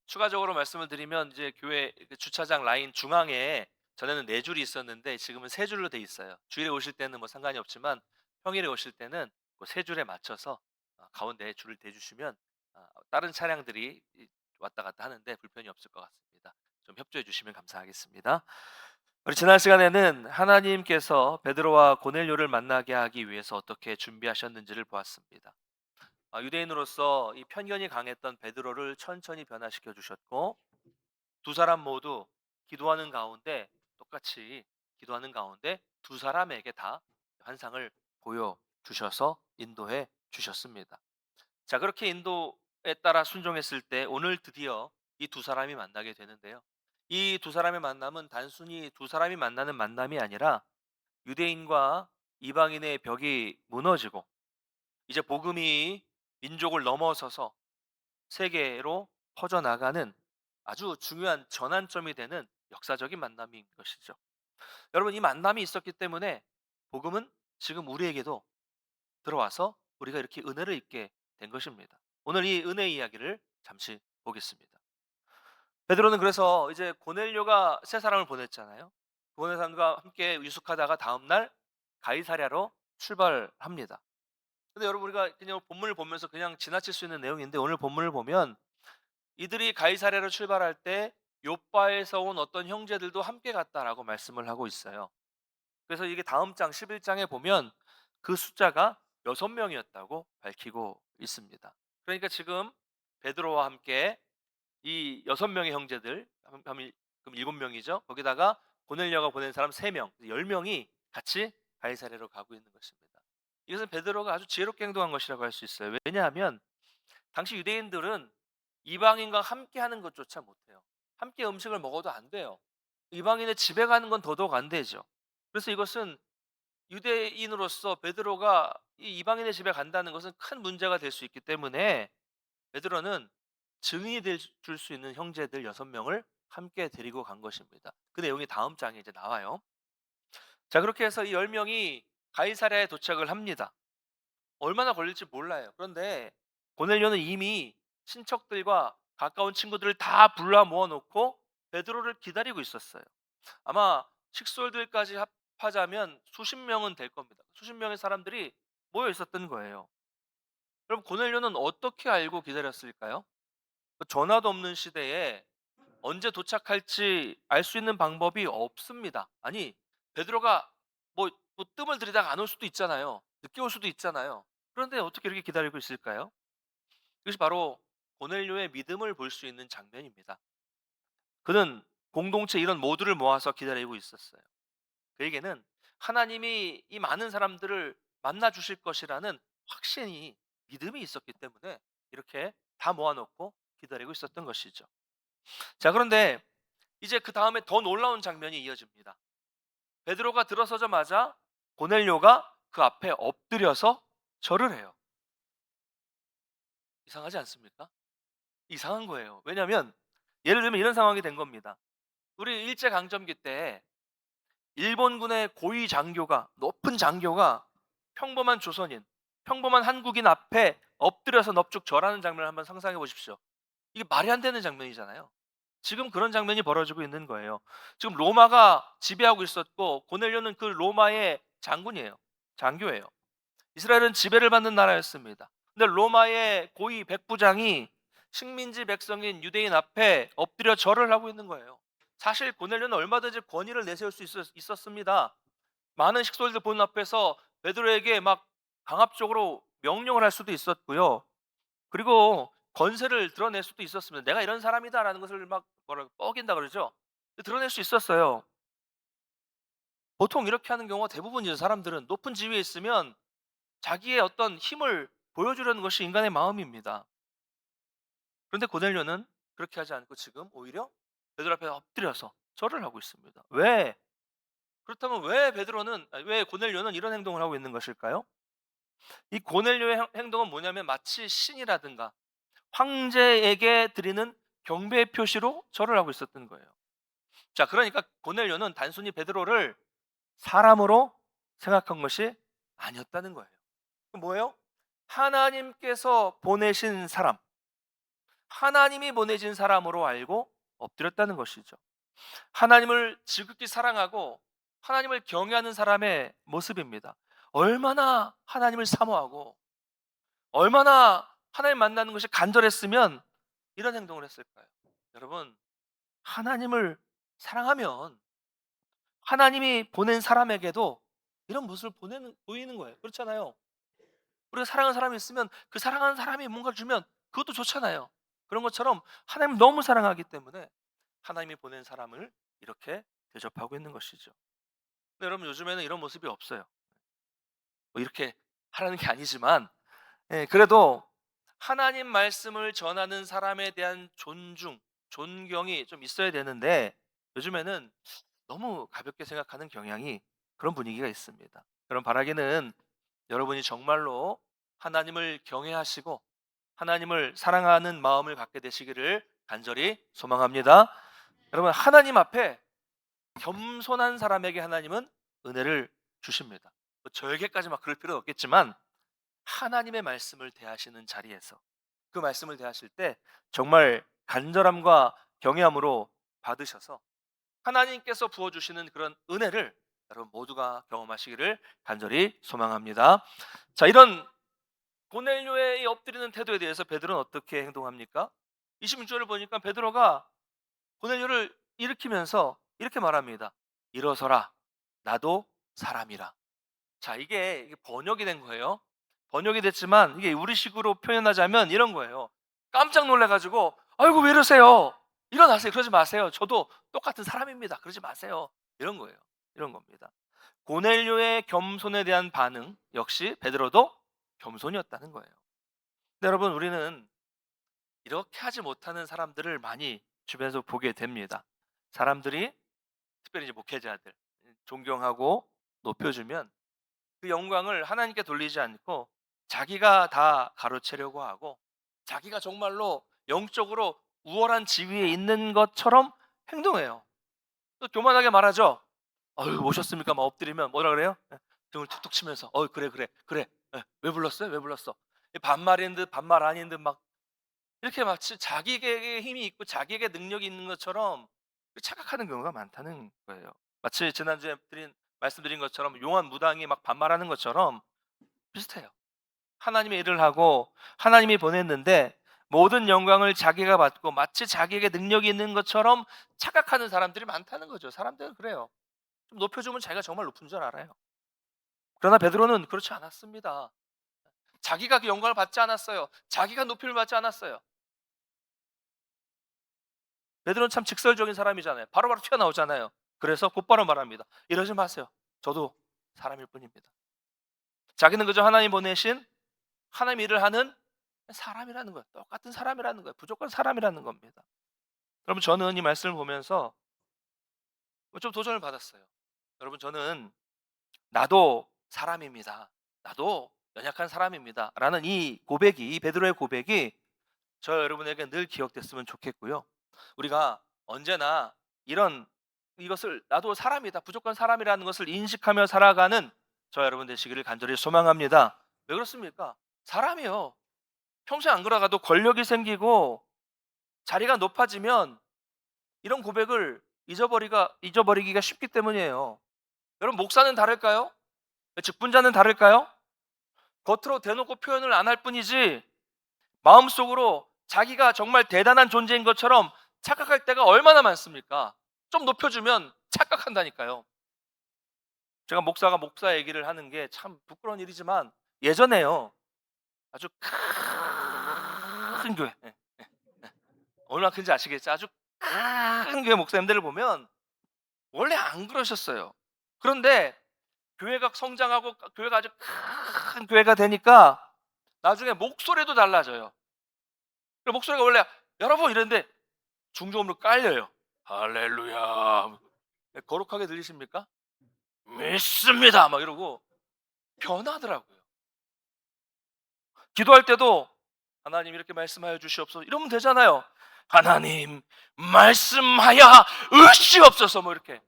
추가적으로 말씀을 드리면 이제 교회 그 주차장 라인 중앙에 전에는 4 줄이 있었는데 지금은 3 줄로 돼 있어요. 주일에 오실 때는 뭐 상관이 없지만 평일에 오실 때는 그 3 줄에 맞춰서 가운데에 줄을 대 주시면 다른 차량들이 왔다 갔다 하는데 불편이 없을 것 같습니다. 좀 협조해 주시면 감사하겠습니다. 우리 지난 시간에는 하나님께서 베드로와 고넬료를 만나게 하기 위해서 어떻게 준비하셨는지를 보았습니다. 유대인으로서 이 편견이 강했던 베드로를 천천히 변화시켜 주셨고, 두 사람 모두 기도하는 가운데 똑같이 기도하는 가운데 두 사람에게 다 환상을 보여 주셔서 인도해 주셨습니다. 자, 그렇게 인도에 따라 순종했을 때 오늘 드디어 이 두 사람이 만나게 되는데요. 이 두 사람의 만남은 단순히 두 사람이 만나는 만남이 아니라 유대인과 이방인의 벽이 무너지고 이제 복음이 민족을 넘어서서 세계로 퍼져나가는 아주 중요한 전환점이 되는 역사적인 만남인 것이죠. 여러분, 이 만남이 있었기 때문에 복음은 지금 우리에게도 들어와서 우리가 이렇게 은혜를 입게 된 것입니다. 오늘 이 은혜 이야기를 잠시 보겠습니다. 베드로는 그래서 이제 고넬료가 세 사람을 보냈잖아요. 보낸 사람과 함께 유숙하다가 다음 날 가이사랴로 출발합니다. 근데 여러분, 우리가 그냥 본문을 보면서 그냥 지나칠 수 있는 내용인데 오늘 본문을 보면 이들이 가이사랴로 출발할 때 욥바에서 온 어떤 형제들도 함께 갔다라고 말씀을 하고 있어요. 그래서 이게 다음 장 11장에 보면 그 숫자가 6명이었다고 밝히고 있습니다. 그러니까 지금 베드로와 함께 이 6명의 형제들 그럼 7명이죠. 거기다가 고넬료가 보낸 사람 3명, 10명이 같이 가이사랴로 가고 있는 것입니다. 이것은 베드로가 아주 지혜롭게 행동한 것이라고 할 수 있어요. 왜냐하면 당시 유대인들은 이방인과 함께 하는 것조차 못해요. 함께 음식을 먹어도 안 돼요. 이방인의 집에 가는 건 더더욱 안 되죠. 그래서 이것은 유대인으로서 베드로가 이 이방인의 집에 간다는 것은 큰 문제가 될 수 있기 때문에 베드로는 증인이 될 줄 수 있는 형제들 6명을 함께 데리고 간 것입니다. 그 내용이 다음 장에 이제 나와요. 자, 그렇게 해서 이 10명이 가이사랴에 도착을 합니다. 얼마나 걸릴지 몰라요. 그런데 고넬료는 이미 친척들과 가까운 친구들을 다 불러 모아 놓고 베드로를 기다리고 있었어요. 아마 식솔들까지 합하자면 수십 명은 될 겁니다. 수십 명의 사람들이 모여 있었던 거예요. 그럼 고넬료는 어떻게 알고 기다렸을까요? 전화도 없는 시대에 언제 도착할지 알 수 있는 방법이 없습니다. 아니, 베드로가 뭐, 뜸을 들이다가 안 올 수도 있잖아요. 늦게 올 수도 있잖아요. 그런데 어떻게 이렇게 기다리고 있을까요? 이것이 바로 고넬료의 믿음을 볼 수 있는 장면입니다. 그는 공동체 이런 모두를 모아서 기다리고 있었어요. 그에게는 하나님이 이 많은 사람들을 만나 주실 것이라는 확신이 믿음이 있었기 때문에 이렇게 다 모아놓고 기다리고 있었던 것이죠. 자, 그런데 이제 그 다음에 더 놀라운 장면이 이어집니다. 베드로가 들어서자마자 고넬료가 그 앞에 엎드려서 절을 해요. 이상하지 않습니까? 이상한 거예요. 왜냐하면 예를 들면 이런 상황이 된 겁니다. 우리 일제 강점기 때 일본군의 고위 장교가 높은 장교가 평범한 조선인, 평범한 한국인 앞에 엎드려서 넙죽 절하는 장면을 한번 상상해 보십시오. 이게 말이 안 되는 장면이잖아요. 지금 그런 장면이 벌어지고 있는 거예요. 지금 로마가 지배하고 있었고 고넬료는 그 로마의 장군이에요. 장교예요. 이스라엘은 지배를 받는 나라였습니다. 근데 로마의 고위 백부장이 식민지 백성인 유대인 앞에 엎드려 절을 하고 있는 거예요. 사실 고넬료는 얼마든지 권위를 내세울 수 있었습니다. 많은 식솔들 보는 앞에서 베드로에게 막 강압적으로 명령을 할 수도 있었고요. 그리고 권세를 드러낼 수도 있었습니다. 내가 이런 사람이다라는 것을 막 뭐라 뻐긴다 그러죠. 드러낼 수 있었어요. 보통 이렇게 하는 경우가 대부분이죠. 사람들은 높은 지위에 있으면 자기의 어떤 힘을 보여주려는 것이 인간의 마음입니다. 그런데 고넬료는 그렇게 하지 않고 지금 오히려 베드로 앞에 엎드려서 절을 하고 있습니다. 왜? 그렇다면 왜 고넬료는 이런 행동을 하고 있는 것일까요? 이 고넬료의 행동은 뭐냐면 마치 신이라든가 황제에게 드리는 경배의 표시로 절을 하고 있었던 거예요. 자, 그러니까 고넬료는 단순히 베드로를 사람으로 생각한 것이 아니었다는 거예요. 뭐예요? 하나님께서 보내신 사람, 하나님이 보내신 사람으로 알고 엎드렸다는 것이죠. 하나님을 지극히 사랑하고 하나님을 경외하는 사람의 모습입니다. 얼마나 하나님을 사모하고 얼마나 하나님 만나는 것이 간절했으면 이런 행동을 했을까요? 여러분, 하나님을 사랑하면 하나님이 보낸 사람에게도 이런 모습을 보이는 거예요. 그렇잖아요. 우리가 사랑하는 사람이 있으면 그 사랑하는 사람이 뭔가를 주면 그것도 좋잖아요. 그런 것처럼 하나님을 너무 사랑하기 때문에 하나님이 보낸 사람을 이렇게 대접하고 있는 것이죠. 근데 여러분, 요즘에는 이런 모습이 없어요. 뭐 이렇게 하라는 게 아니지만, 그래도 하나님 말씀을 전하는 사람에 대한 존중, 존경이 좀 있어야 되는데 요즘에는 너무 가볍게 생각하는 경향이, 그런 분위기가 있습니다. 그런 바라기는 여러분이 정말로 하나님을 경외하시고 하나님을 사랑하는 마음을 갖게 되시기를 간절히 소망합니다. 여러분, 하나님 앞에 겸손한 사람에게 하나님은 은혜를 주십니다. 뭐 저에게까지 막 그럴 필요는 없겠지만 하나님의 말씀을 대하시는 자리에서 그 말씀을 대하실 때 정말 간절함과 경외함으로 받으셔서 하나님께서 부어주시는 그런 은혜를 여러분 모두가 경험하시기를 간절히 소망합니다. 자, 이런 고넬료의 엎드리는 태도에 대해서 베드로는 어떻게 행동합니까? 26절을 보니까 베드로가 고넬료를 일으키면서 이렇게 말합니다. 일어서라, 나도 사람이라. 자, 이게 번역이 된 거예요. 번역이 됐지만 이게 우리식으로 표현하자면 이런 거예요. 깜짝 놀래가지고 아이고 왜 이러세요? 일어나세요. 그러지 마세요. 저도 똑같은 사람입니다. 그러지 마세요. 이런 거예요. 이런 겁니다. 고넬료의 겸손에 대한 반응 역시 베드로도 겸손이었다는 거예요. 근데 여러분, 우리는 이렇게 하지 못하는 사람들을 많이 주변에서 보게 됩니다. 사람들이, 특별히 이제 목회자들, 존경하고 높여주면 그 영광을 하나님께 돌리지 않고 자기가 다 가로채려고 하고 자기가 정말로 영적으로 우월한 지위에 있는 것처럼 행동해요. 또 교만하게 말하죠. "어유 오셨습니까?" 막 엎드리면 뭐라 그래요? 등을 툭툭 치면서 그래, 그래, 그래. 왜 불렀어요? 왜 불렀어?" 반말인 듯 반말 아닌 듯 막 이렇게 마치 자기에게 힘이 있고 자기에게 능력이 있는 것처럼 착각하는 경우가 많다는 거예요. 마치 지난주에 말씀드린 것처럼 용한 무당이 막 반말하는 것처럼 비슷해요. 하나님의 일을 하고 하나님이 보냈는데 모든 영광을 자기가 받고 마치 자기에게 능력이 있는 것처럼 착각하는 사람들이 많다는 거죠. 사람들은 그래요. 좀 높여주면 자기가 정말 높은 줄 알아요. 그러나 베드로는 그렇지 않았습니다. 자기가 그 영광을 받지 않았어요. 자기가 높임을 받지 않았어요. 베드로는 참 직설적인 사람이잖아요. 바로바로 튀어나오잖아요. 그래서 곧바로 말합니다. 이러지 마세요. 저도 사람일 뿐입니다. 자기는 그저 하나님 보내신 하나님 일을 하는 사람이라는 거예요. 똑같은 사람이라는 거예요. 무조건 사람이라는 겁니다. 여러분, 저는 이 말씀을 보면서 좀 도전을 받았어요. 여러분, 저는 나도 사람입니다. 나도 연약한 사람입니다. 라는 이 고백이, 이 베드로의 고백이 저 여러분에게 늘 기억됐으면 좋겠고요. 우리가 언제나 이것을 나도 사람이다, 무조건 사람이라는 것을 인식하며 살아가는 저 여러분 되시기를 간절히 소망합니다. 왜 그렇습니까? 사람이요. 평생 안 그러가도 권력이 생기고 자리가 높아지면 이런 고백을 잊어버리기가 쉽기 때문이에요. 여러분, 목사는 다를까요? 직분자는 다를까요? 겉으로 대놓고 표현을 안 할 뿐이지 마음속으로 자기가 정말 대단한 존재인 것처럼 착각할 때가 얼마나 많습니까? 좀 높여주면 착각한다니까요. 제가 목사 얘기를 하는 게 참 부끄러운 일이지만 예전에요. 아주 큰 교회, 얼마나 큰지 아시겠죠? 아주 큰 교회 목사님들을 보면 원래 안 그러셨어요. 그런데 교회가 성장하고 교회가 아주 큰 교회가 되니까 나중에 목소리도 달라져요. 목소리가 원래 여러분 이랬는데 중저음으로 깔려요. 할렐루야. 거룩하게 들리십니까? 믿습니다. 막 이러고 변하더라고요. 기도할 때도 하나님 이렇게 말씀하여 주시옵소서 이러면 되잖아요. 하나님 말씀하여 으시옵소서 뭐 이렇게.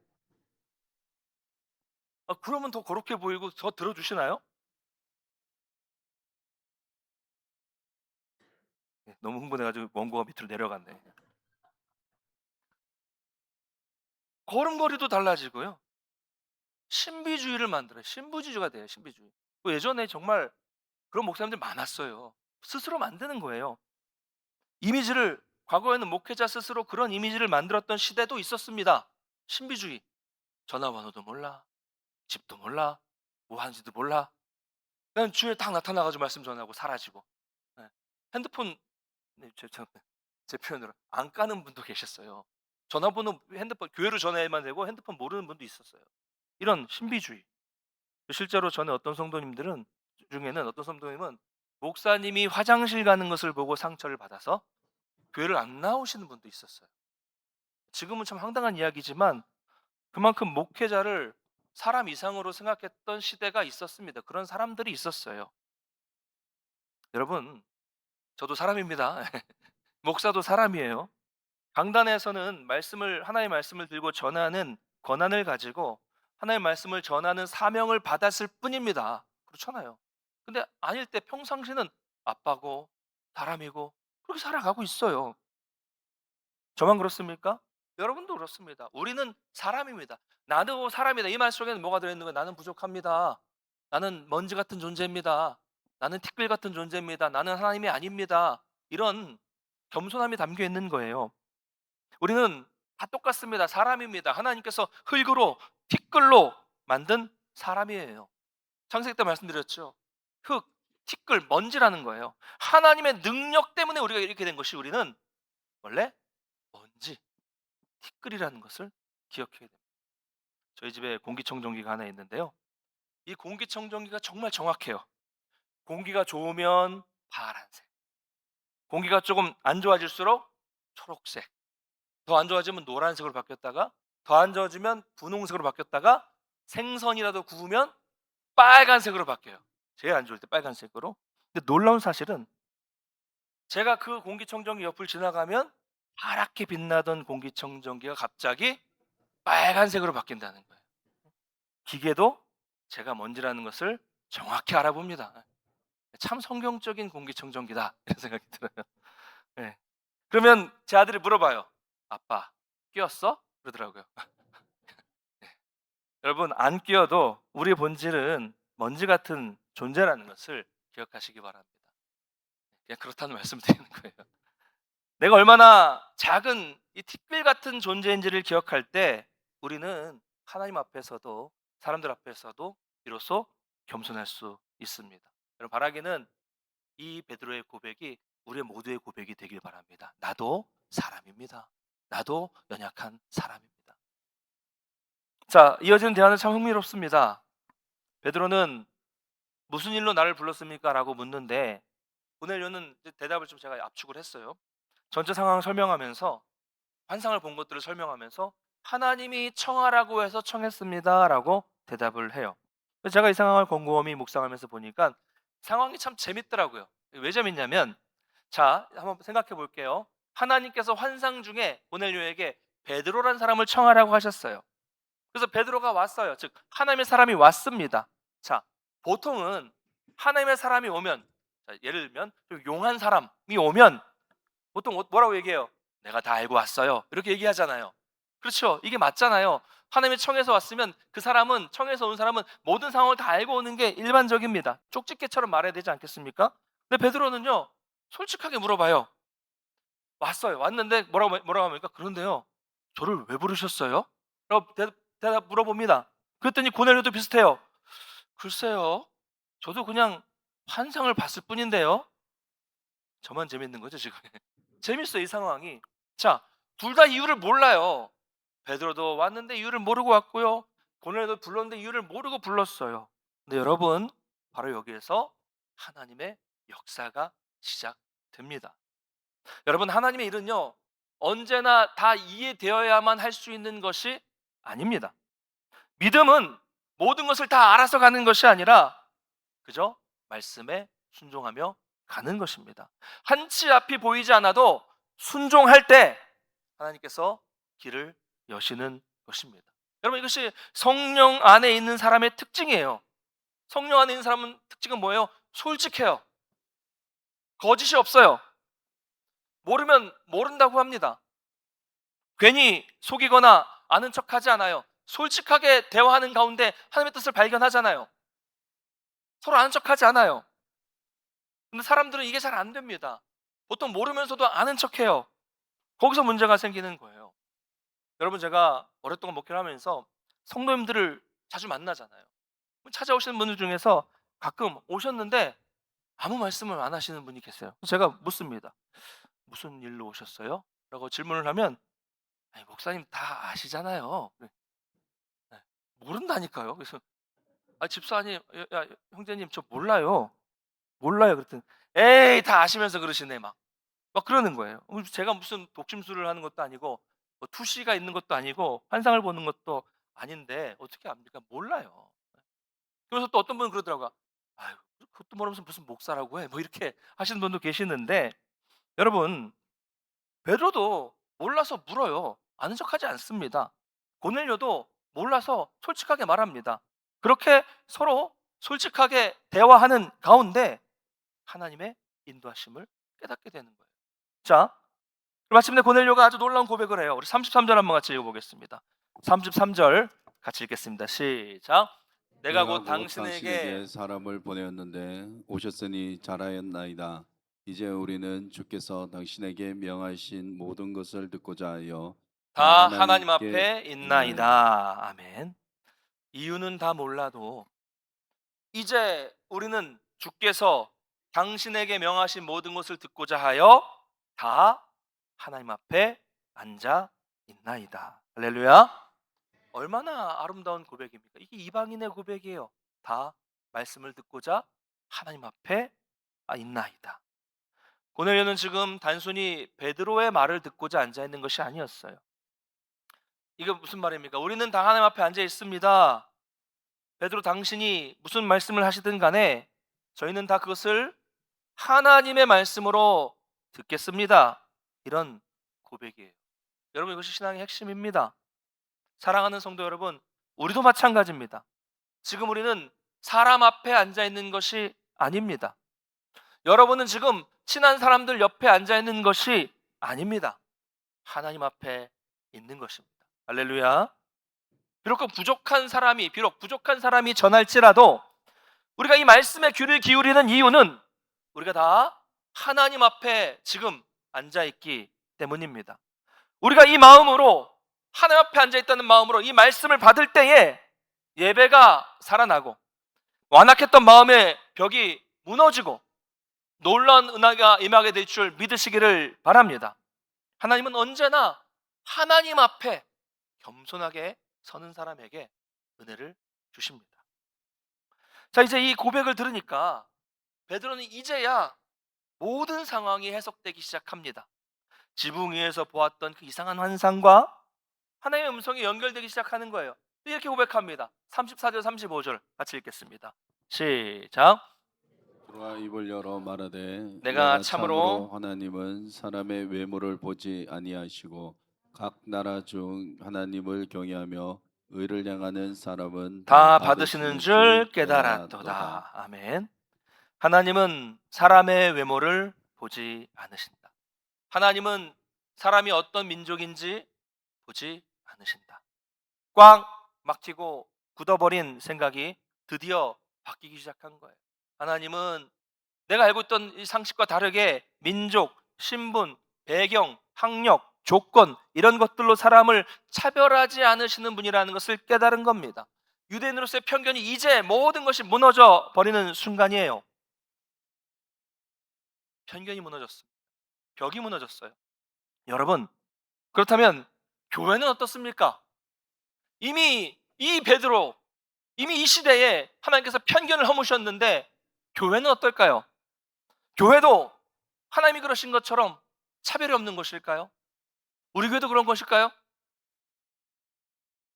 그러면 더 거룩해 보이고 더 들어주시나요? 너무 흥분해가지고 원고가 밑으로 내려갔네. 걸음걸이도 달라지고요. 신비주의를 만들어요. 신부주의가 돼요. 신비주의. 예전에 정말 그런 목사님들 많았어요. 스스로 만드는 거예요. 이미지를, 과거에는 목회자 스스로 그런 이미지를 만들었던 시대도 있었습니다. 신비주의. 전화번호도 몰라, 집도 몰라, 뭐 하는지도 몰라. 그냥 주에 딱 나타나가지고 말씀 전하고 사라지고. 예. 핸드폰, 네, 제 표현으로 안 까는 분도 계셨어요. 전화번호, 핸드폰 교회로 전화해만 되고 핸드폰 모르는 분도 있었어요. 이런 신비주의. 실제로 전에 어떤 성도님들은, 중에는 어떤 성도님은 목사님이 화장실 가는 것을 보고 상처를 받아서 교회를 안 나오시는 분도 있었어요. 지금은 참 황당한 이야기지만 그만큼 목회자를 사람 이상으로 생각했던 시대가 있었습니다. 그런 사람들이 있었어요. 여러분, 저도 사람입니다. 목사도 사람이에요. 강단에서는 하나의 말씀을 들고 전하는 권한을 가지고 하나의 말씀을 전하는 사명을 받았을 뿐입니다. 그렇잖아요. 근데 아닐 때 평상시는 아빠고 사람이고 그렇게 살아가고 있어요. 저만 그렇습니까? 여러분도 그렇습니다. 우리는 사람입니다. 나도 사람이다. 이 말 속에는 뭐가 들어있는 거예요? 나는 부족합니다. 나는 먼지 같은 존재입니다. 나는 티끌 같은 존재입니다. 나는 하나님이 아닙니다. 이런 겸손함이 담겨 있는 거예요. 우리는 다 똑같습니다. 사람입니다. 하나님께서 흙으로, 티끌로 만든 사람이에요. 창세기 때 말씀드렸죠. 흙, 티끌, 먼지라는 거예요. 하나님의 능력 때문에 우리가 이렇게 된 것이, 우리는 원래 먼지, 티끌이라는 것을 기억해야 됩니다. 저희 집에 공기청정기가 하나 있는데요. 이 공기청정기가 정말 정확해요. 공기가 좋으면 파란색, 공기가 조금 안 좋아질수록 초록색, 더 안 좋아지면 노란색으로 바뀌었다가, 더 안 좋아지면 분홍색으로 바뀌었다가, 생선이라도 구우면 빨간색으로 바뀌어요. 제일 안 좋을 때 빨간색으로. 근데 놀라운 사실은, 제가 그 공기청정기 옆을 지나가면 파랗게 빛나던 공기청정기가 갑자기 빨간색으로 바뀐다는 거예요. 기계도 제가 먼지라는 것을 정확히 알아봅니다. 참 성경적인 공기청정기다, 이런 생각이 들어요. 네. 그러면 제 아들이 물어봐요. 아빠, 끼웠어? 그러더라고요. 네. 여러분, 안 끼워도 우리 본질은 먼지 같은 존재라는 것을 기억하시기 바랍니다. 그냥 그렇다는 말씀 드리는 거예요. 내가 얼마나 작은 이 티끌 같은 존재인지를 기억할 때 우리는 하나님 앞에서도 사람들 앞에서도 비로소 겸손할 수 있습니다. 여러분, 바라기는 이 베드로의 고백이 우리 모두의 고백이 되길 바랍니다. 나도 사람입니다. 나도 연약한 사람입니다. 자, 이어지는 대화는 참 흥미롭습니다. 베드로는 무슨 일로 나를 불렀습니까? 라고 묻는데, 고넬료는 대답을 좀 제가 압축을 했어요. 전체 상황을 설명하면서, 환상을 본 것들을 설명하면서 하나님이 청하라고 해서 청했습니다 라고 대답을 해요. 제가 이 상황을 곰곰이 묵상하면서 보니까 상황이 참 재밌더라고요. 왜 재밌냐면, 자, 한번 생각해 볼게요. 하나님께서 환상 중에 고넬료에게 베드로란 사람을 청하라고 하셨어요. 그래서 베드로가 왔어요. 즉 하나님의 사람이 왔습니다. 자, 보통은 하나님의 사람이 오면, 자, 예를 들면 좀 용한 사람이 오면 보통 뭐라고 얘기해요? 내가 다 알고 왔어요. 이렇게 얘기하잖아요. 그렇죠? 이게 맞잖아요. 하나님의 청에서 왔으면 그 사람은, 청에서 온 사람은 모든 상황을 다 알고 오는 게 일반적입니다. 쪽집게처럼 말해야 되지 않겠습니까? 근데 베드로는요, 솔직하게 물어봐요. 왔어요. 왔는데 뭐라고 합니까? 그런데요, 저를 왜 부르셨어요? 라고 대답 물어봅니다. 그랬더니 고넬료도 비슷해요. 글쎄요, 저도 그냥 환상을 봤을 뿐인데요. 저만 재밌는 거죠, 지금? 재밌어요, 이 상황이. 자, 둘 다 이유를 몰라요. 베드로도 왔는데 이유를 모르고 왔고요. 고넬료도 불렀는데 이유를 모르고 불렀어요. 근데 여러분, 바로 여기에서 하나님의 역사가 시작됩니다. 여러분, 하나님의 일은요, 언제나 다 이해되어야만 할 수 있는 것이 아닙니다. 믿음은 모든 것을 다 알아서 가는 것이 아니라 그저 말씀에 순종하며 가는 것입니다. 한치 앞이 보이지 않아도 순종할 때 하나님께서 길을 여시는 것입니다. 여러분, 이것이 성령 안에 있는 사람의 특징이에요. 성령 안에 있는 사람은 특징은 뭐예요? 솔직해요. 거짓이 없어요. 모르면 모른다고 합니다. 괜히 속이거나 아는 척하지 않아요. 솔직하게 대화하는 가운데 하나님의 뜻을 발견하잖아요. 서로 아는 척하지 않아요. 근데 사람들은 이게 잘 안 됩니다. 보통 모르면서도 아는 척해요. 거기서 문제가 생기는 거예요. 여러분, 제가 오랫동안 목회를 하면서 성도님들을 자주 만나잖아요. 찾아오시는 분들 중에서 가끔 오셨는데 아무 말씀을 안 하시는 분이 계세요. 제가 묻습니다. "무슨 일로 오셨어요?" 라고 질문을 하면 "아니 목사님 다 아시잖아요." 네. 네. 모른다니까요. 그래서 "아 집사님, 야 형제님 저 몰라요. 몰라요." 그랬더니 "에이 다 아시면서 그러시네." 막 그러는 거예요. 제가 무슨 독심술을 하는 것도 아니고 뭐 투시가 있는 것도 아니고 환상을 보는 것도 아닌데 어떻게 압니까? 몰라요. 그래서 또 어떤 분은 그러더라고요. "아유 그것도 모르면서 무슨 목사라고 해." 뭐 이렇게 하시는 분도 계시는데, 여러분, 베드로도 몰라서 물어요. 아는 척하지 않습니다. 고넬료도 몰라서 솔직하게 말합니다. 그렇게 서로 솔직하게 대화하는 가운데 하나님의 인도하심을 깨닫게 되는 거예요. 자, 마침내 고넬료가 아주 놀라운 고백을 해요. 우리 33절 한번 같이 읽어보겠습니다. 33절 같이 읽겠습니다. 시작. 내가 내가 곧 곧 당신에게 당신에게 사람을 보내었는데 오셨으니 잘하였나이다. 이제 우리는 주께서 당신에게 명하신 모든 것을 듣고자 하여 다 다 하나님 하나님께 앞에 있나이다. 있나이다. 아멘. 이유는 다 몰라도 이제 우리는 주께서 당신에게 명하신 모든 것을 듣고자 하여 다 하나님 앞에 앉아 있나이다. 할렐루야. 얼마나 아름다운 고백입니까? 이게 이방인의 고백이에요. 다 말씀을 듣고자 하나님 앞에 있나이다. 고넬료는 지금 단순히 베드로의 말을 듣고자 앉아 있는 것이 아니었어요. 이게 무슨 말입니까? 우리는 다 하나님 앞에 앉아 있습니다. 베드로, 당신이 무슨 말씀을 하시든 간에 저희는 다 그것을 하나님의 말씀으로 듣겠습니다. 이런 고백이에요. 여러분, 이것이 신앙의 핵심입니다. 사랑하는 성도 여러분, 우리도 마찬가지입니다. 지금 우리는 사람 앞에 앉아 있는 것이 아닙니다. 여러분은 지금 친한 사람들 옆에 앉아 있는 것이 아닙니다. 하나님 앞에 있는 것입니다. 할렐루야. 비록 부족한 사람이 전할지라도 우리가 이 말씀에 귀를 기울이는 이유는 우리가 다 하나님 앞에 지금 앉아 있기 때문입니다. 우리가 이 마음으로, 하나님 앞에 앉아 있다는 마음으로 이 말씀을 받을 때에 예배가 살아나고 완악했던 마음의 벽이 무너지고 놀라운 은혜가 임하게 될 줄 믿으시기를 바랍니다. 하나님은 언제나 하나님 앞에 겸손하게 서는 사람에게 은혜를 주십니다. 자, 이제 이 고백을 들으니까 베드로는 이제야 모든 상황이 해석되기 시작합니다. 지붕 위에서 보았던 그 이상한 환상과 하나님의 음성이 연결되기 시작하는 거예요. 이렇게 고백합니다. 34절 35절 같이 읽겠습니다. 시작. 그와 입을 열어 말하되 내가 내가 참으로 참으로 하나님은 사람의 외모를 보지 아니하시고 각 나라 중 하나님을 경외하며 의를 향하는 사람은 다 다 받으시는 받으시는 줄 줄 깨달았도다. 깨달았도다. 아멘. 하나님은 사람의 외모를 보지 않으신다. 하나님은 사람이 어떤 민족인지 보지 않으신다. 꽉 막히고 굳어버린 생각이 드디어 바뀌기 시작한 거예요. 하나님은 내가 알고 있던 이 상식과 다르게 민족, 신분, 배경, 학력, 조건 이런 것들로 사람을 차별하지 않으시는 분이라는 것을 깨달은 겁니다. 유대인으로서의 편견이 이제 모든 것이 무너져 버리는 순간이에요. 편견이 무너졌습니다. 벽이 무너졌어요. 여러분, 그렇다면 교회는 어떻습니까? 이미 이 베드로, 이미 이 시대에 하나님께서 편견을 허무셨는데 교회는 어떨까요? 교회도 하나님이 그러신 것처럼 차별이 없는 것일까요? 우리 교회도 그런 것일까요?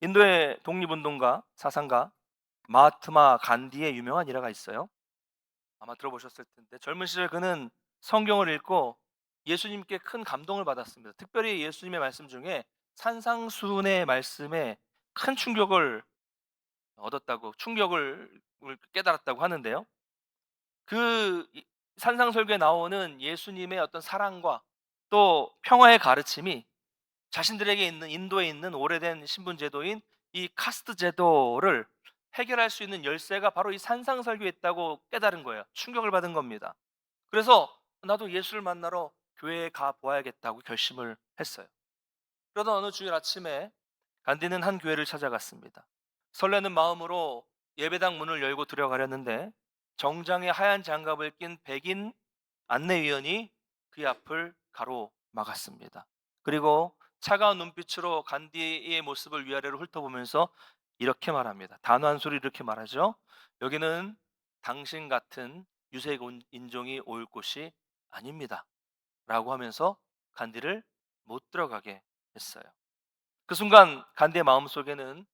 인도의 독립운동가, 사상가 마하트마 간디의 유명한 일화가 있어요. 아마 들어보셨을 텐데, 젊은 시절 그는 성경을 읽고 예수님께 큰 감동을 받았습니다. 특별히 예수님의 말씀 중에 산상수훈의 말씀에 큰 충격을 얻었다고, 충격을 깨달았다고 하는데요. 그 산상설교에 나오는 예수님의 어떤 사랑과 또 평화의 가르침이 자신들에게 있는 인도에 있는 오래된 신분 제도인 이 카스트 제도를 해결할 수 있는 열쇠가 바로 이 산상설교에 있다고 깨달은 거예요. 충격을 받은 겁니다. 그래서 나도 예수를 만나러 교회에 가 보아야겠다고 결심을 했어요. 그러던 어느 주일 아침에 간디는 한 교회를 찾아갔습니다. 설레는 마음으로 예배당 문을 열고 들어가려는데 정장에 하얀 장갑을 낀 백인 안내위원이 그의 앞을 가로막았습니다. 그리고 차가운 눈빛으로 간디의 모습을 위아래로 훑어보면서 이렇게 말합니다. 단호한 소리 이렇게 말하죠. 여기는 당신 같은 유색 인종이 올 곳이 아닙니다. 라고 하면서 간디를 못 들어가게 했어요. 그 순간 간디의 마음속에는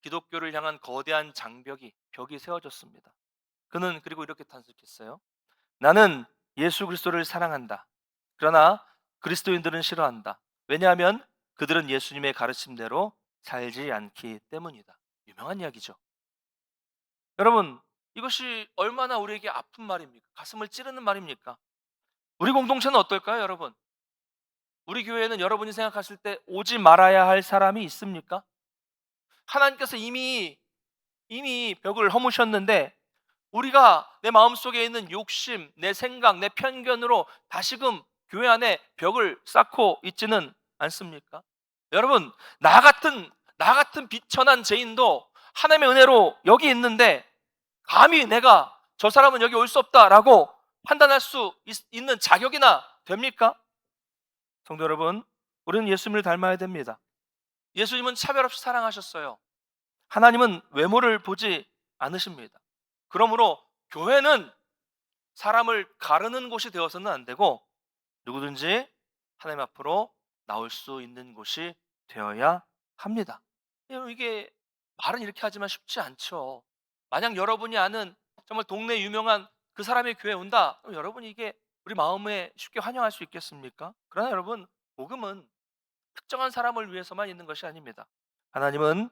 기독교를 향한 거대한 벽이 세워졌습니다. 그는 그리고 이렇게 탄식했어요. 나는 예수 그리스도를 사랑한다. 그러나 그리스도인들은 싫어한다. 왜냐하면 그들은 예수님의 가르침대로 살지 않기 때문이다. 유명한 이야기죠. 여러분, 이것이 얼마나 우리에게 아픈 말입니까? 가슴을 찌르는 말입니까? 우리 공동체는 어떨까요, 여러분? 우리 교회에는 여러분이 생각하실 때 오지 말아야 할 사람이 있습니까? 하나님께서 이미 벽을 허무셨는데 우리가 내 마음속에 있는 욕심, 내 생각, 내 편견으로 다시금 교회 안에 벽을 쌓고 있지는 않습니까? 여러분, 나 같은 비천한 죄인도 하나님의 은혜로 여기 있는데 감히 내가 저 사람은 여기 올 수 없다라고 판단할 수 있는 자격이나 됩니까? 성도 여러분, 우리는 예수님을 닮아야 됩니다. 예수님은 차별 없이 사랑하셨어요. 하나님은 외모를 보지 않으십니다. 그러므로 교회는 사람을 가르는 곳이 되어서는 안 되고 누구든지 하나님 앞으로 나올 수 있는 곳이 되어야 합니다. 여러분, 이게 말은 이렇게 하지만 쉽지 않죠. 만약 여러분이 아는 정말 동네 유명한 그 사람의 교회에 온다, 그럼 여러분이 이게 우리 마음에 쉽게 환영할 수 있겠습니까? 그러나 여러분, 복음은 특정한 사람을 위해서만 있는 것이 아닙니다. 하나님은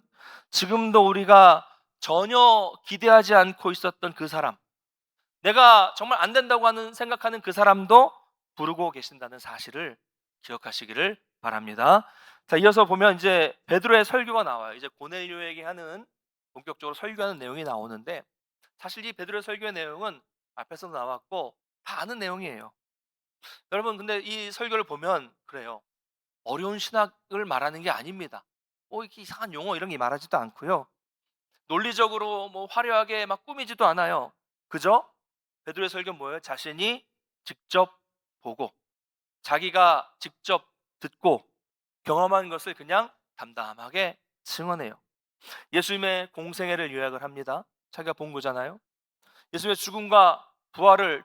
지금도 우리가 전혀 기대하지 않고 있었던 그 사람, 내가 정말 안 된다고 생각하는 그 사람도 부르고 계신다는 사실을 기억하시기를 바랍니다. 자, 이어서 보면 이제 베드로의 설교가 나와요. 이제 고넬료에게 하는 본격적으로 설교하는 내용이 나오는데, 사실 이 베드로의 설교의 내용은 앞에서도 나왔고 다 아는 내용이에요. 여러분, 근데 이 설교를 보면 그래요. 어려운 신학을 말하는 게 아닙니다. 이렇게 이상한 용어 이런 게 말하지도 않고요. 논리적으로 뭐 화려하게 막 꾸미지도 않아요. 그죠? 베드로의 설교는 뭐예요? 자신이 직접 보고 자기가 직접 듣고 경험한 것을 그냥 담담하게 증언해요. 예수님의 공생애를 요약을 합니다. 자기가 본 거잖아요. 예수님의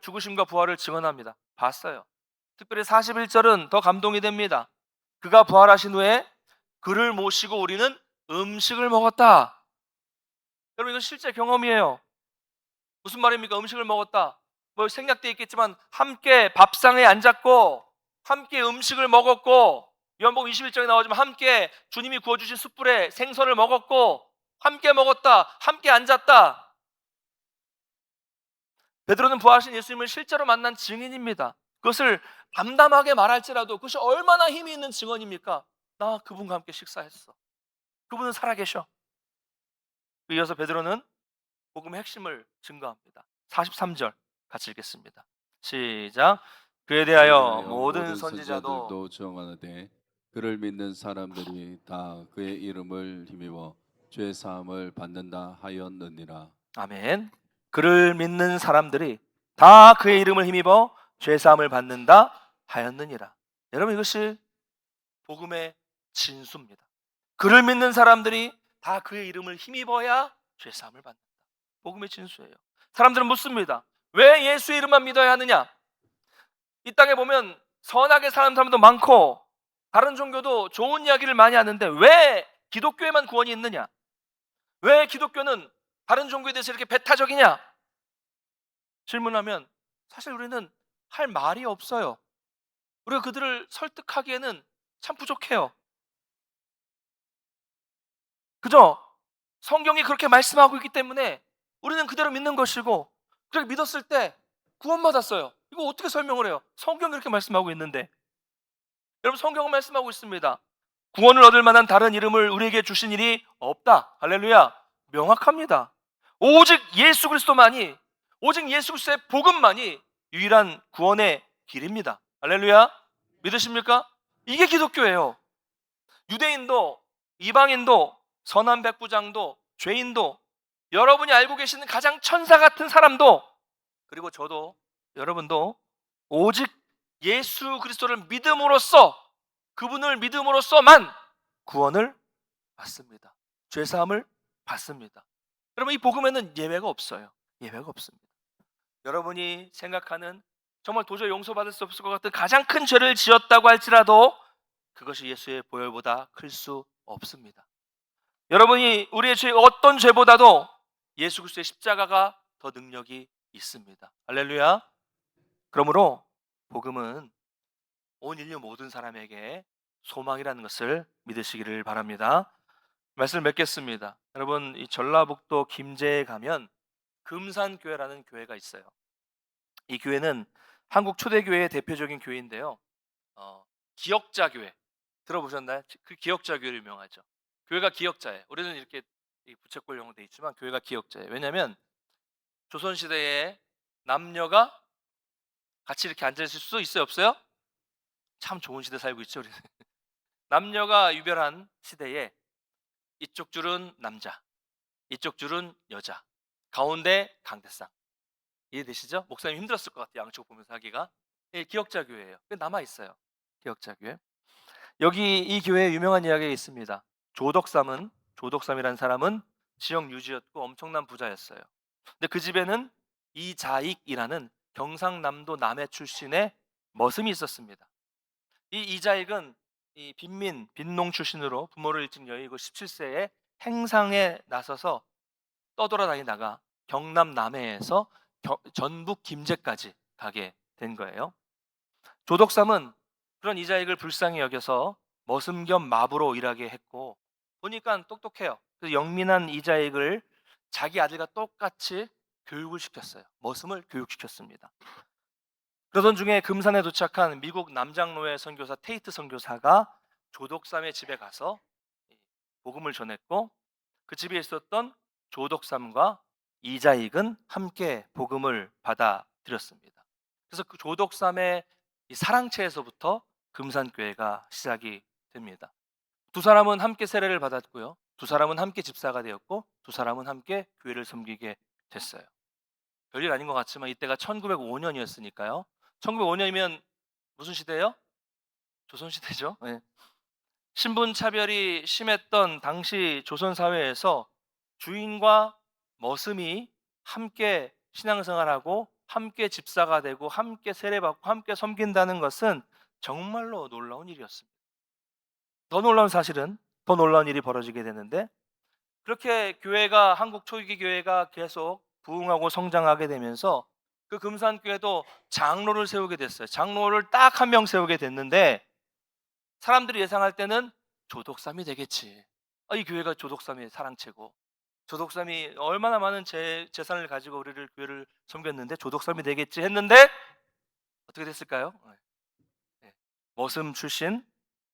죽으심과 부활을 증언합니다. 봤어요. 특별히 41절은 더 감동이 됩니다. 그가 부활하신 후에 그를 모시고 우리는 음식을 먹었다. 여러분, 이건 실제 경험이에요. 무슨 말입니까? 음식을 먹었다. 뭐 생략되어 있겠지만 함께 밥상에 앉았고 함께 음식을 먹었고, 요한복음 21장에 나오지만 함께 주님이 구워주신 숯불에 생선을 먹었고 함께 먹었다, 함께 앉았다. 베드로는 부활하신 예수님을 실제로 만난 증인입니다. 그것을 담담하게 말할지라도 그것이 얼마나 힘이 있는 증언입니까? 나 그분과 함께 식사했어. 그분은 살아계셔. 이어서 베드로는 복음의 핵심을 증거합니다. 43절 같이 읽겠습니다. 시작. 그에 대하여 모든 선지자도 선지자들도 정하되 그를 믿는 사람들이 다 그의 이름을 힘입어 죄 사함을 받는다 하였느니라. 아멘. 그를 믿는 사람들이 다 그의 이름을 힘입어 죄 사함을 받는다 하였느니라. 여러분, 이것이 복음의 진수입니다. 그를 믿는 사람들이 다 그의 이름을 힘입어야 죄 사함을 받는다. 복음의 진수예요. 사람들은 묻습니다. 왜 예수의 이름만 믿어야 하느냐? 이 땅에 보면 선하게 사는 사람도 많고 다른 종교도 좋은 이야기를 많이 하는데 왜 기독교에만 구원이 있느냐? 왜 기독교는 다른 종교에 대해서 이렇게 배타적이냐? 질문하면 사실 우리는 할 말이 없어요. 우리가 그들을 설득하기에는 참 부족해요. 그죠? 성경이 그렇게 말씀하고 있기 때문에 우리는 그대로 믿는 것이고, 그렇게 믿었을 때 구원받았어요. 이거 어떻게 설명을 해요? 성경이 그렇게 말씀하고 있는데. 여러분 성경은 말씀하고 있습니다. 구원을 얻을 만한 다른 이름을 우리에게 주신 일이 없다. 할렐루야. 명확합니다. 오직 예수 그리스도만이, 오직 예수 그리스도의 복음만이 유일한 구원의 길입니다. 할렐루야. 믿으십니까? 이게 기독교예요. 유대인도, 이방인도, 선한 백부장도, 죄인도, 여러분이 알고 계시는 가장 천사 같은 사람도, 그리고 저도, 여러분도 오직 예수 그리스도를 믿음으로써, 그분을 믿음으로써만 구원을 받습니다. 죄사함을 받습니다. 여러분, 이 복음에는 예외가 없어요. 예외가 없습니다. 여러분이 생각하는 정말 도저히 용서받을 수 없을 것 같은 가장 큰 죄를 지었다고 할지라도 그것이 예수의 보혈보다 클 수 없습니다. 여러분이 우리의 죄, 어떤 죄보다도 예수 그리스도의 십자가가 더 능력이 있습니다. 할렐루야. 그러므로 복음은 온 인류 모든 사람에게 소망이라는 것을 믿으시기를 바랍니다. 말씀을 맺겠습니다. 여러분, 이 전라북도 김제에 가면 금산교회라는 교회가 있어요. 이 교회는 한국 초대교회의 대표적인 교회인데요. 기역자 교회 들어보셨나요? 그 기역자 교회로 유명하죠. 교회가 기역자예요. 우리는 이렇게 부채꼴형으로 돼 있지만 교회가 기역자예요. 왜냐하면 조선시대에 남녀가 같이 이렇게 앉아 있을 수 있어요, 없어요? 참 좋은 시대 살고 있죠, 우리는. 남녀가 유별한 시대에 이쪽 줄은 남자, 이쪽 줄은 여자, 가운데 강대상. 이해되시죠? 목사님 힘들었을 것 같아요, 양쪽 보면서 하기가. 예, 기역자 교회예요. 남아 있어요, 기역자 교회. 여기 이 교회에 유명한 이야기가 있습니다. 조덕삼이라는 사람은 지역 유지였고 엄청난 부자였어요. 근데 그 집에는 이자익이라는 경상남도 남해 출신의 머슴이 있었습니다. 이 이자익은 이 빈농 출신으로 부모를 일찍 여의고 17세에 행상에 나서서 떠돌아다니다가 경남 남해에서 전북 김제까지 가게 된 거예요. 조덕삼은 그런 이자익을 불쌍히 여겨서 머슴 겸 마부로 일하게 했고, 보니까 똑똑해요. 그래서 영민한 이자익을 자기 아들과 똑같이 교육을 시켰어요. 머슴을 교육시켰습니다. 그러던 중에 금산에 도착한 미국 남장로의 선교사 테이트 선교사가 조덕삼의 집에 가서 복음을 전했고, 그 집에 있었던 조덕삼과 이자익은 함께 복음을 받아들였습니다. 그래서 그 조덕삼의 이 사랑채에서부터 금산교회가 시작이 됩니다. 두 사람은 함께 세례를 받았고요. 두 사람은 함께 집사가 되었고, 두 사람은 함께 교회를 섬기게 됐어요. 별일 아닌 것 같지만 이때가 1905년이었으니까요. 1905년이면 무슨 시대예요? 조선시대죠. 네. 신분 차별이 심했던 당시 조선 사회에서 주인과 머슴이 함께 신앙생활하고 함께 집사가 되고 함께 세례받고 함께 섬긴다는 것은 정말로 놀라운 일이었습니다. 더 놀라운 사실은, 더 놀라운 일이 벌어지게 되는데, 그렇게 교회가, 한국 초기 교회가 계속 부흥하고 성장하게 되면서 그 금산교회도 장로를 세우게 됐어요. 장로를 딱 한 명 세우게 됐는데, 사람들이 예상할 때는 조덕삼이 되겠지. 이 교회가 조덕삼의 사랑채고, 조덕삼이 얼마나 많은 재산을 가지고 우리를 교회를 섬겼는데 조덕삼이 되겠지 했는데 어떻게 됐을까요? 네. 머슴 출신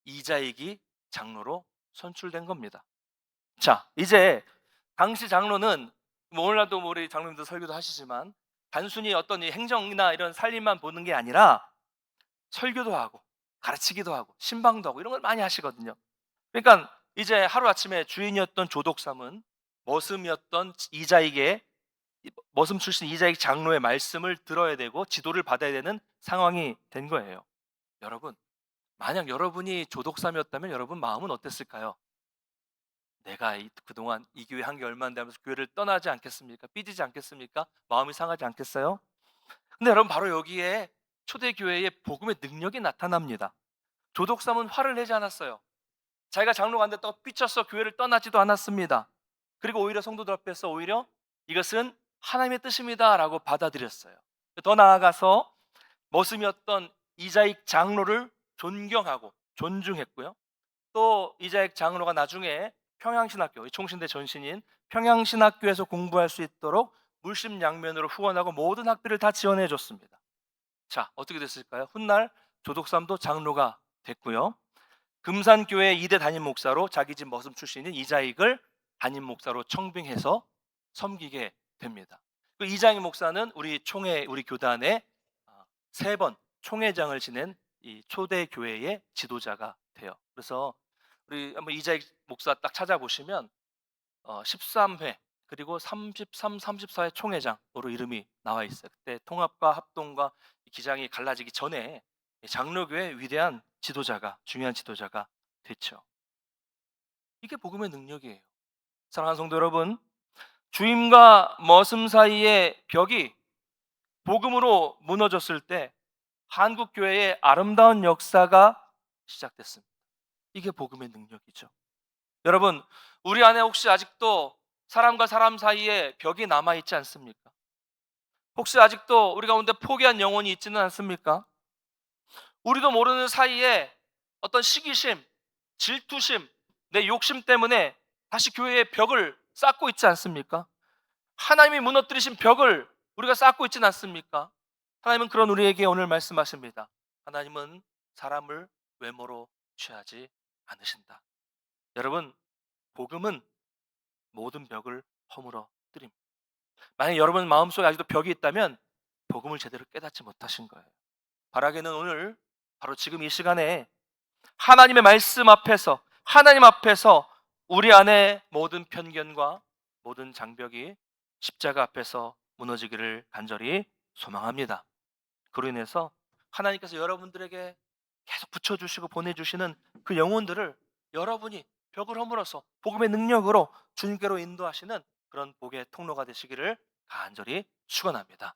이자익이 장로로 선출된 겁니다. 자, 이제 당시 장로는 오늘날도 우리 장로님들 설교도 하시지만 단순히 어떤 이 행정이나 이런 살림만 보는 게 아니라 설교도 하고 가르치기도 하고 신방도 하고 이런 걸 많이 하시거든요. 그러니까 이제 하루아침에 주인이었던 조덕삼은 머슴이었던 이자익의, 머슴 출신 이자익 장로의 말씀을 들어야 되고 지도를 받아야 되는 상황이 된 거예요. 여러분, 만약 여러분이 조덕삼이었다면 여러분 마음은 어땠을까요? 내가 그동안 이 교회 한 게 얼마 안 되면서 교회를 떠나지 않겠습니까? 삐지지 않겠습니까? 마음이 상하지 않겠어요? 근데 여러분, 바로 여기에 초대교회의 복음의 능력이 나타납니다. 조덕삼은 화를 내지 않았어요. 자기가 장로가 안 됐다고 삐쳐서 교회를 떠나지도 않았습니다. 그리고 오히려 성도들 앞에서 오히려 이것은 하나님의 뜻입니다 라고 받아들였어요. 더 나아가서 머슴이었던 이자익 장로를 존경하고 존중했고요. 또 이자익 장로가 나중에 평양신학교, 총신대 전신인 평양신학교에서 공부할 수 있도록 물심양면으로 후원하고 모든 학비를 다 지원해 줬습니다. 자, 어떻게 됐을까요? 훗날 조덕삼도 장로가 됐고요. 금산교회 2대 담임 목사로 자기 집 머슴 출신인 이자익을 담임 목사로 청빙해서 섬기게 됩니다. 그 이장희 목사는 우리 교단의 3번 총회장을 지낸 이 초대 교회의 지도자가 돼요. 그래서 우리 한번 이자익 목사 딱 찾아보시면 13회 그리고 33, 34회 총회장으로 이름이 나와 있어요. 그때 통합과 합동과 기장이 갈라지기 전에 장로교의 위대한 지도자가, 중요한 지도자가 됐죠. 이게 복음의 능력이에요. 사랑하는 성도 여러분, 주임과 머슴 사이의 벽이 복음으로 무너졌을 때 한국 교회의 아름다운 역사가 시작됐습니다. 이게 복음의 능력이죠. 여러분, 우리 안에 혹시 아직도 사람과 사람 사이에 벽이 남아 있지 않습니까? 혹시 아직도 우리 가운데 포기한 영혼이 있지는 않습니까? 우리도 모르는 사이에 어떤 시기심, 질투심, 내 욕심 때문에 다시 교회의 벽을 쌓고 있지 않습니까? 하나님이 무너뜨리신 벽을 우리가 쌓고 있지는 않습니까? 하나님은 그런 우리에게 오늘 말씀하십니다. 하나님은 사람을 외모로 취하지 않으신다. 여러분, 복음은 모든 벽을 허물어 뜨립니다. 만약 여러분 마음속에 아직도 벽이 있다면 복음을 제대로 깨닫지 못하신 거예요. 바라기는 오늘 바로 지금 이 시간에 하나님의 말씀 앞에서, 하나님 앞에서 우리 안에 모든 편견과 모든 장벽이 십자가 앞에서 무너지기를 간절히 소망합니다. 그로 인해서 하나님께서 여러분들에게 계속 붙여주시고 보내주시는 그 영혼들을 여러분이 벽을 허물어서 복음의 능력으로 주님께로 인도하시는 그런 복의 통로가 되시기를 간절히 축원합니다.